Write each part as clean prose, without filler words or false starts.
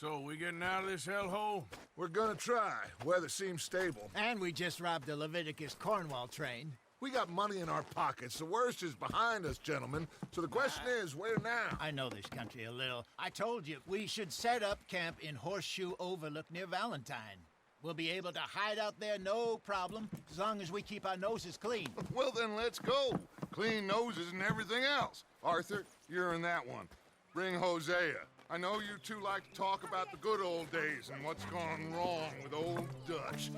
So, we getting out of this hellhole? We're gonna try. Weather seems stable. And we just robbed the Leviticus Cornwall train. We got money in our pockets. The worst is behind us, gentlemen. So the question is, where now? I know this country a little. I told you, we should set up camp in Horseshoe Overlook near Valentine. We'll be able to hide out there, no problem, as long as we keep our noses clean. Well, then let's go. Clean noses and everything else. Arthur, you're in that one. Bring Hosea. I know you two like to talk about the good old days and what's gone wrong with old Dutch.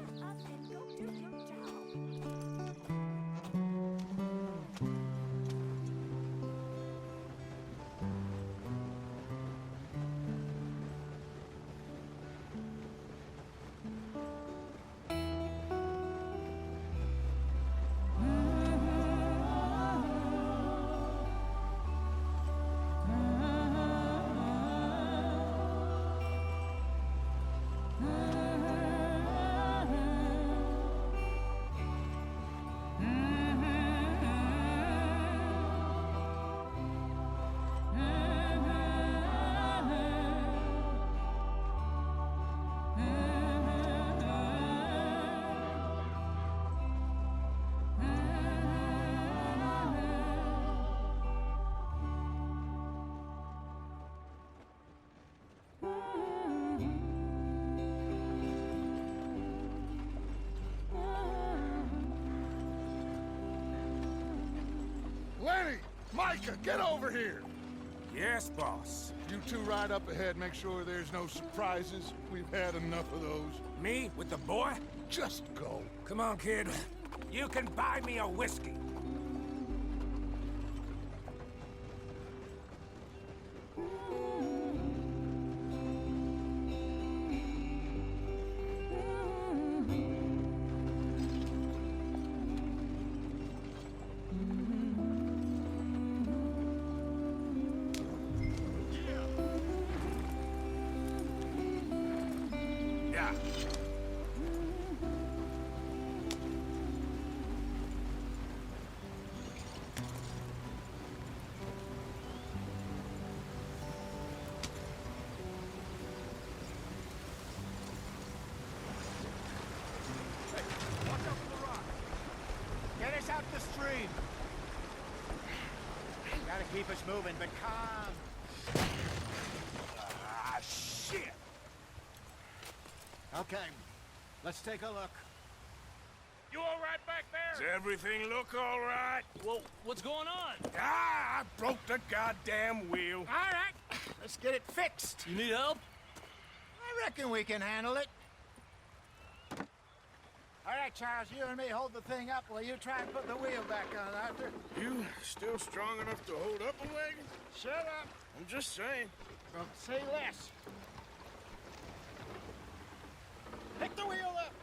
Lenny! Micah, get over here! Yes, boss. You two ride up ahead, make sure there's no surprises. We've had enough of those. Me with the boy? Just go. Come on, kid. You can buy me a whiskey. Yeah. Watch out for the rock. Get us out the stream. Gotta keep us moving, but calm. Ah, shit! Okay, let's take a look. You all right back Does there? everything look all right? Well, what's going on? Ah, I broke the goddamn wheel. All right, let's get it fixed. You need help? I reckon we can handle it. All right, Charles, you and me hold the thing up while you try and put the wheel back on, Arthur. You still strong enough to hold up a wagon? Shut up. I'm just saying. Don't say less. Pick the wheel up.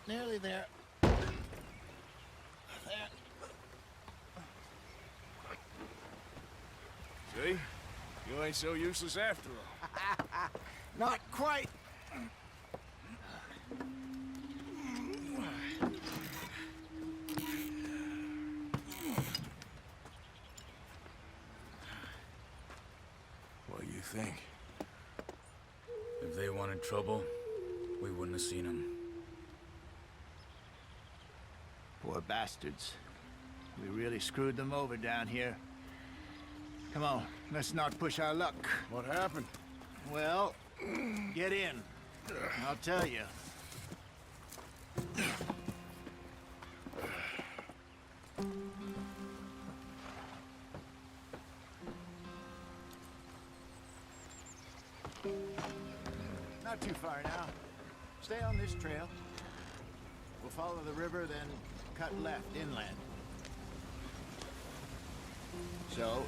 Nearly there. There. See? You ain't so useless after all. Not quite. What do you think? If they wanted trouble, we wouldn't have seen them. Poor bastards. We really screwed them over down here. Come on, let's not push our luck. What happened? Well, get in. I'll tell you. Not too far now. Stay on this trail. We'll follow the river, then cut left inland. So,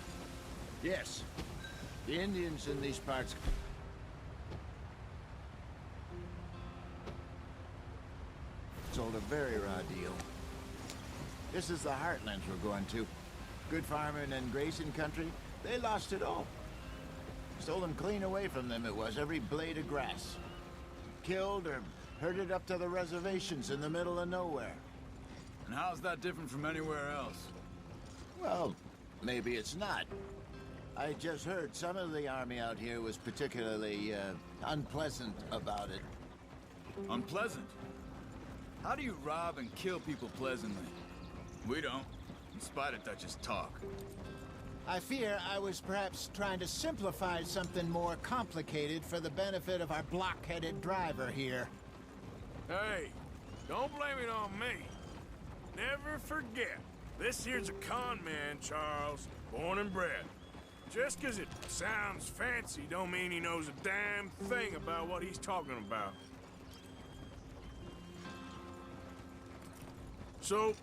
yes, the Indians in these parts... sold a very raw deal. This is the heartlands we're going to. Good farming and grazing country, they lost it all. Stolen clean away from them it was, every blade of grass. Killed or herded up to the reservations in the middle of nowhere. And how's that different from anywhere else? Well, maybe it's not. I just heard some of the army out here was particularly, unpleasant about it. Unpleasant? How do you rob and kill people pleasantly? We don't, in spite of Dutch's talk. I fear I was perhaps trying to simplify something more complicated for the benefit of our block-headed driver here. Hey, don't blame it on me. Never forget, this here's a con man, Charles, born and bred. Just 'cause it sounds fancy don't mean he knows a damn thing about what he's talking about. So,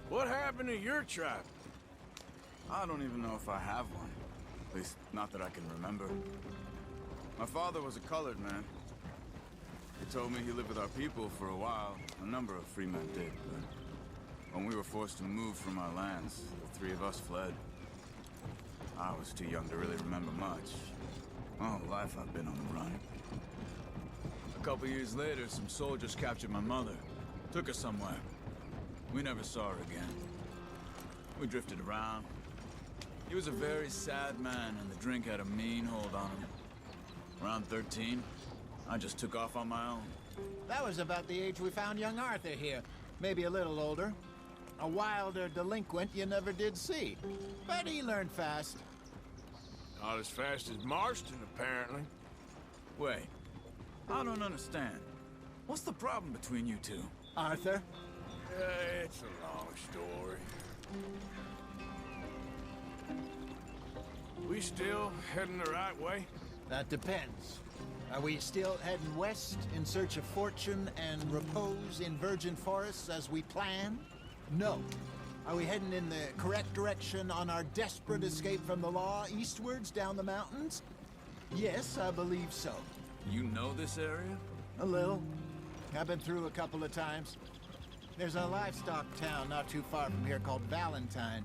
what happened to your tribe? I don't even know if I have one. At least, not that I can remember. My father was a colored man. He told me he lived with our people for a while. A number of free men did, but when we were forced to move from our lands, the three of us fled. I was too young to really remember much. All life I've been on the run. A couple years later, some soldiers captured my mother. Took her somewhere. We never saw her again. We drifted around. He was a very sad man, and the drink had a mean hold on him. Around 13, I just took off on my own. That was about the age we found young Arthur here. Maybe a little older. A wilder delinquent you never did see. But he learned fast. Not as fast as Marston, apparently. Wait, I don't understand. What's the problem between you two? Arthur? It's a long story. We still heading the right way? That depends. Are we still heading west in search of fortune and repose in virgin forests as we planned? No. Are we heading in the correct direction on our desperate escape from the law eastwards down the mountains? Yes, I believe so. You know this area? A little. I've been through a couple of times. There's a livestock town not too far from here called Valentine.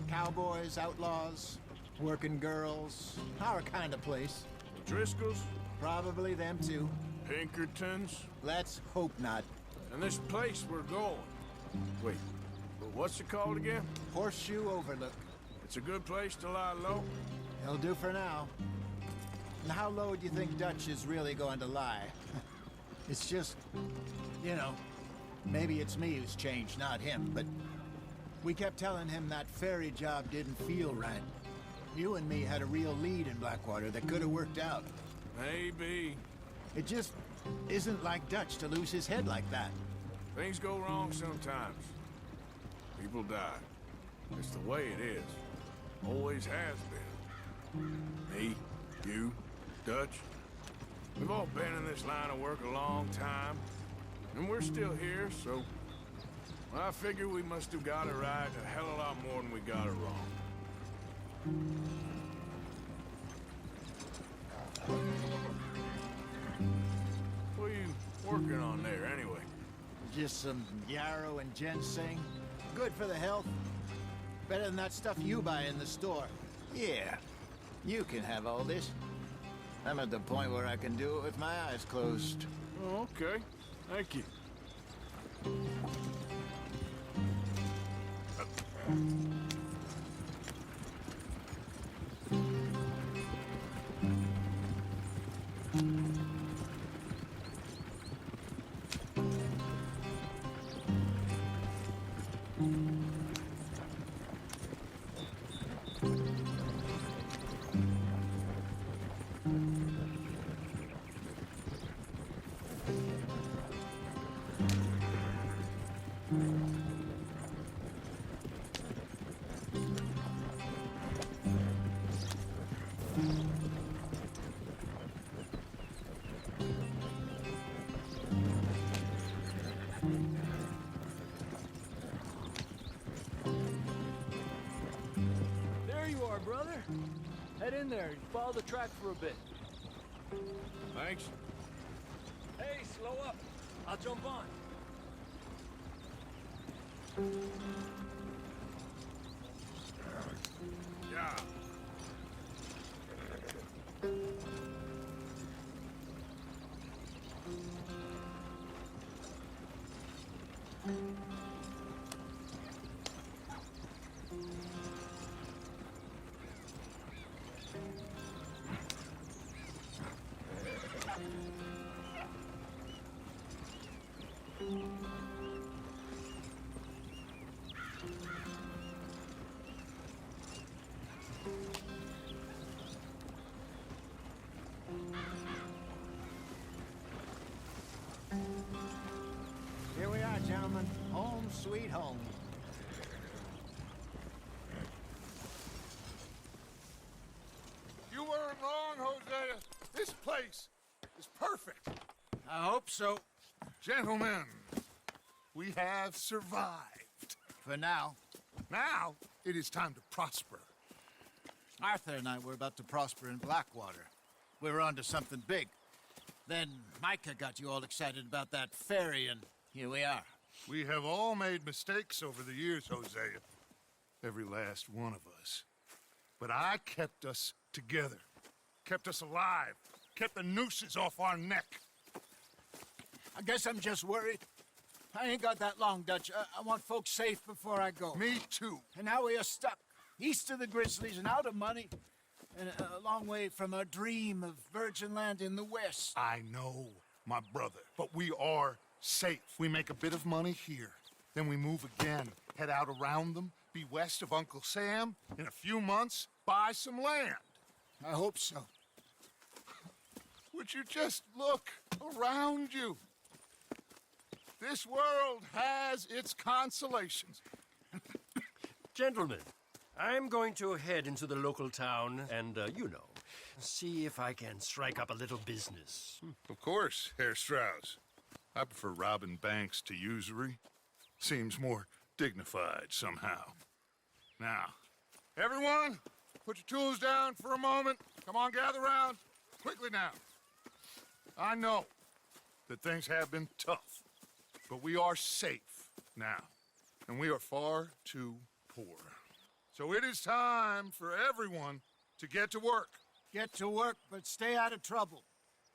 Cowboys, outlaws, working girls, our kind of place. Driscoll's? Probably them too. Pinkertons? Let's hope not. And this place we're going. Wait, but what's it called again? Horseshoe Overlook. It's a good place to lie low? It'll do for now. And how low do you think Dutch is really going to lie? It's just, you know, maybe it's me who's changed, not him, but we kept telling him that ferry job didn't feel right. You and me had a real lead in Blackwater that could have worked out. Maybe. It just isn't like Dutch to lose his head like that. Things go wrong sometimes. People die. It's the way it is. Always has been. Me, you, Dutch. We've all been in this line of work a long time. And we're still here, so... I figure we must have got it right a hell of a lot more than we got it wrong. What are you working on there, anyway? Just some yarrow and ginseng. Good for the health. Better than that stuff you buy in the store. Yeah, you can have all this. I'm at the point where I can do it with my eyes closed. Oh, okay. Thank you. There you are, brother. Head in there and follow the track for a bit. Thanks. Hey, slow up. I'll jump on. Yeah. gentlemen. Home sweet home. You weren't wrong, Hosea. This place is perfect. I hope so. Gentlemen, we have survived. For now. Now, it is time to prosper. Arthur and I were about to prosper in Blackwater. We were onto something big. Then Micah got you all excited about that ferry, and here we are. We have all made mistakes over the years, Hosea. Every last one of us. But I kept us together. Kept us alive. Kept the nooses off our neck. I guess I'm just worried. I ain't got that long, Dutch. I want folks safe before I go. Me too. And now we are stuck, east of the Grizzlies and out of money, and a long way from our dream of virgin land in the west. I know, my brother, but we are safe. We make a bit of money here, then we move again, head out around them, be west of Uncle Sam, in a few months, buy some land. I hope so. Would you just look around you? This world has its consolations. Gentlemen, I'm going to head into the local town and, see if I can strike up a little business. Of course, Herr Strauss. I prefer robbing banks to usury. Seems more dignified somehow. Now, everyone, put your tools down for a moment. Come on, gather round. Quickly now. I know that things have been tough, but we are safe now, and we are far too poor. So it is time for everyone to get to work. Get to work, but stay out of trouble.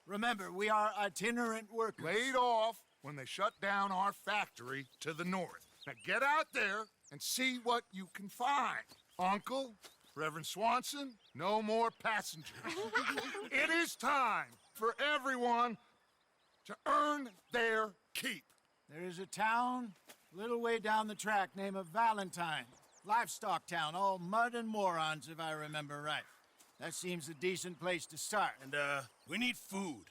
Remember, we are itinerant workers. Laid off when they shut down our factory to the north. Now get out there and see what you can find. Uncle, Reverend Swanson, no more passengers. It is time for everyone to earn their keep. There is a town a little way down the track named Valentine. Livestock town, all mud and morons, if I remember right. That seems a decent place to start. And, we need food.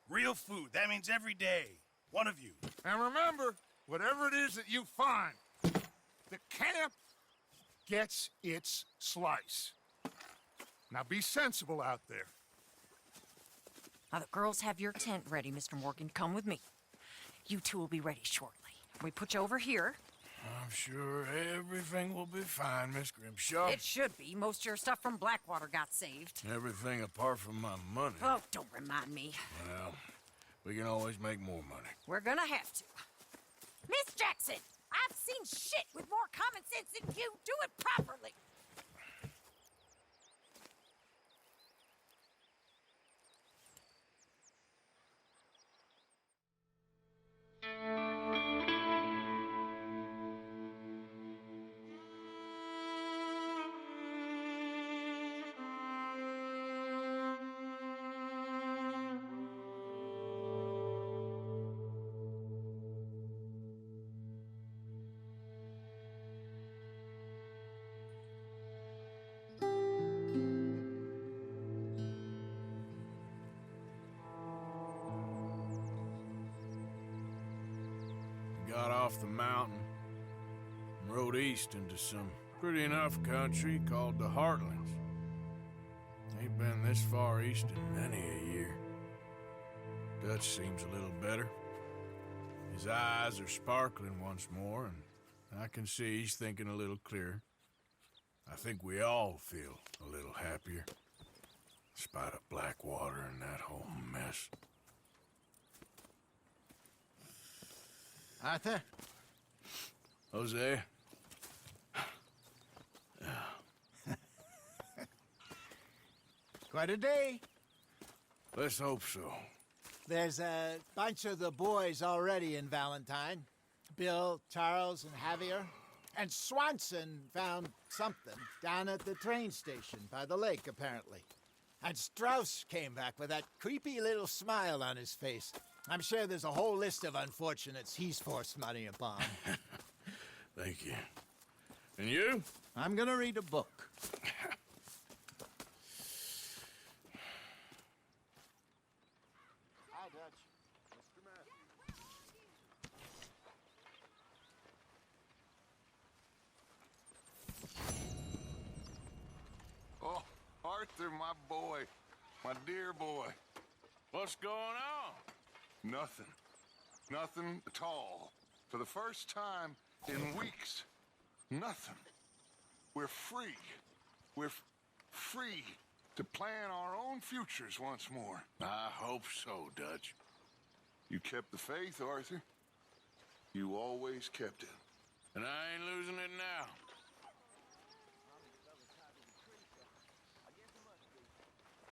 Real food. That means every day. One of you. And remember, whatever it is that you find, the camp gets its slice. Now be sensible out there. Now the girls have your tent ready, Mr. Morgan. Come with me. You two will be ready shortly. We put you over here. I'm sure everything will be fine, Miss Grimshaw. It should be. Most of your stuff from Blackwater got saved. Everything apart from my money. Oh, don't remind me. Well, we can always make more money. We're gonna have to. Miss Jackson, I've seen shit with more common sense than you. Do it properly. Got off the mountain and rode east into some pretty enough country called the Heartlands. Ain't been this far east in many a year. Dutch seems a little better. His eyes are sparkling once more, and I can see he's thinking a little clearer. I think we all feel a little happier, in spite of Blackwater and that whole mess. Arthur? Jose? Quite a day. Let's hope so. There's a bunch of the boys already in Valentine. Bill, Charles, and Javier. And Swanson found something down at the train station by the lake, apparently. And Strauss came back with that creepy little smile on his face. I'm sure there's a whole list of unfortunates he's forced money upon. Thank you. And you? I'm gonna read a book. Hi, Dutch. Mr. Matthews. Arthur, my boy. My dear boy. What's going on? Nothing. Nothing at all. For the first time in weeks. Nothing. We're free. We're free to plan our own futures once more. I hope so, Dutch. You kept the faith, Arthur. You always kept it. And I ain't losing it